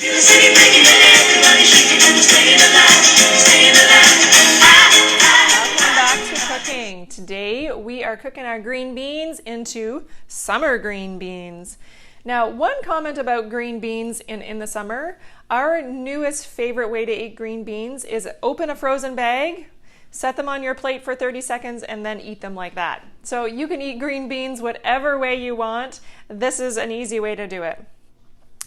Welcome back to cooking. Today we are cooking our green beans into summer green beans. Now, one comment about green beans in the summer, our newest favorite way to eat green beans is open a frozen bag, set them on your plate for 30 seconds, and then eat them like that. So you can eat green beans whatever way you want. This is an easy way to do it.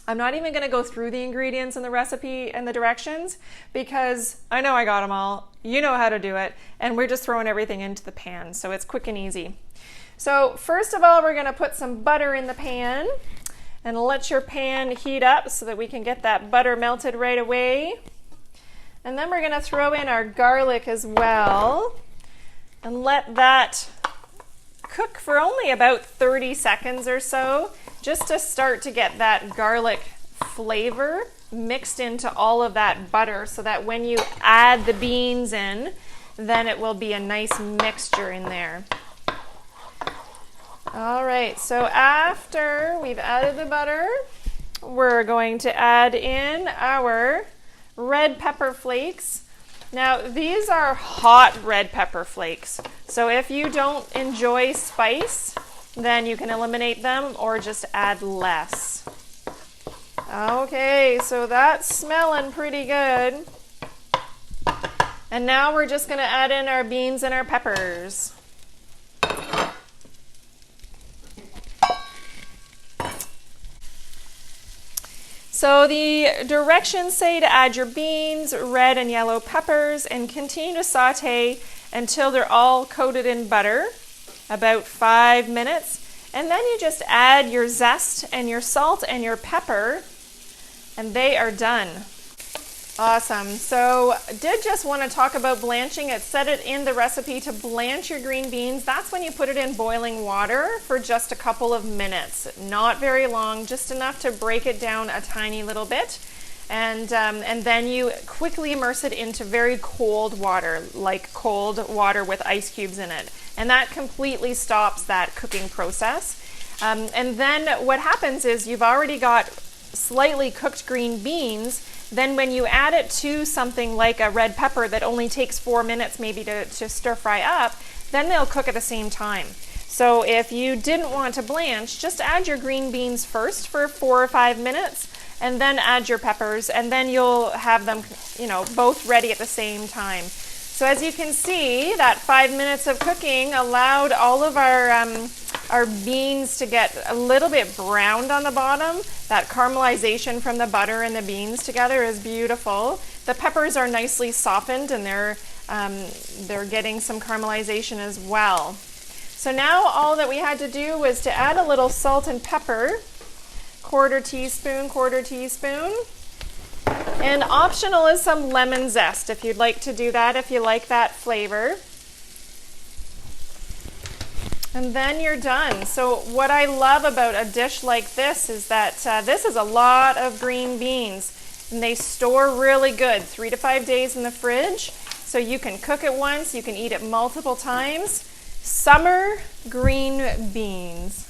I'm not even going to go through the ingredients in the recipe and the directions because I know I got them all. You know how to do it. And we're just throwing everything into the pan. So it's quick and easy. So first of all, we're going to put some butter in the pan and let your pan heat up so that we can get that butter melted right away. And then we're going to throw in our garlic as well and let that cook for only about 30 seconds or so, just to start to get that garlic flavor mixed into all of that butter so that when you add the beans in, then it will be a nice mixture in there. All right, so after we've added the butter, we're going to add in our red pepper flakes. Now, these are hot red pepper flakes. So if you don't enjoy spice, then you can eliminate them or just add less. Okay, so that's smelling pretty good. And now we're just going to add in our beans and our peppers. So the directions say to add your beans, red and yellow peppers, and continue to saute until they're all coated in butter, about 5 minutes. And then you just add your zest and your salt and your pepper, and they are done. Awesome. So did just want to talk about blanching. It said it in the recipe to blanch your green beans. That's when you put it in boiling water for just a couple of minutes. Not very long, just enough to break it down a tiny little bit. And then you quickly immerse it into very cold water, like cold water with ice cubes in it. And that completely stops that cooking process. And then what happens is you've already got slightly cooked green beans. Then when you add it to something like a red pepper that only takes 4 minutes maybe to stir fry up, then they'll cook at the same time. So if you didn't want to blanch, just add your green beans first for 4 or 5 minutes, and then add your peppers, and then you'll have them, both ready at the same time. So as you can see, that 5 minutes of cooking allowed all of our beans to get a little bit browned on the bottom. That caramelization from the butter and the beans together is beautiful. The peppers are nicely softened and they're getting some caramelization as well. So now all that we had to do was to add a little salt and pepper, quarter teaspoon. And optional is some lemon zest if you'd like to do that, if you like that flavor. And then you're done. So what I love about a dish like this is that this is a lot of green beans. And they store really good, 3 to 5 days in the fridge. So you can cook it once, you can eat it multiple times. Summer green beans.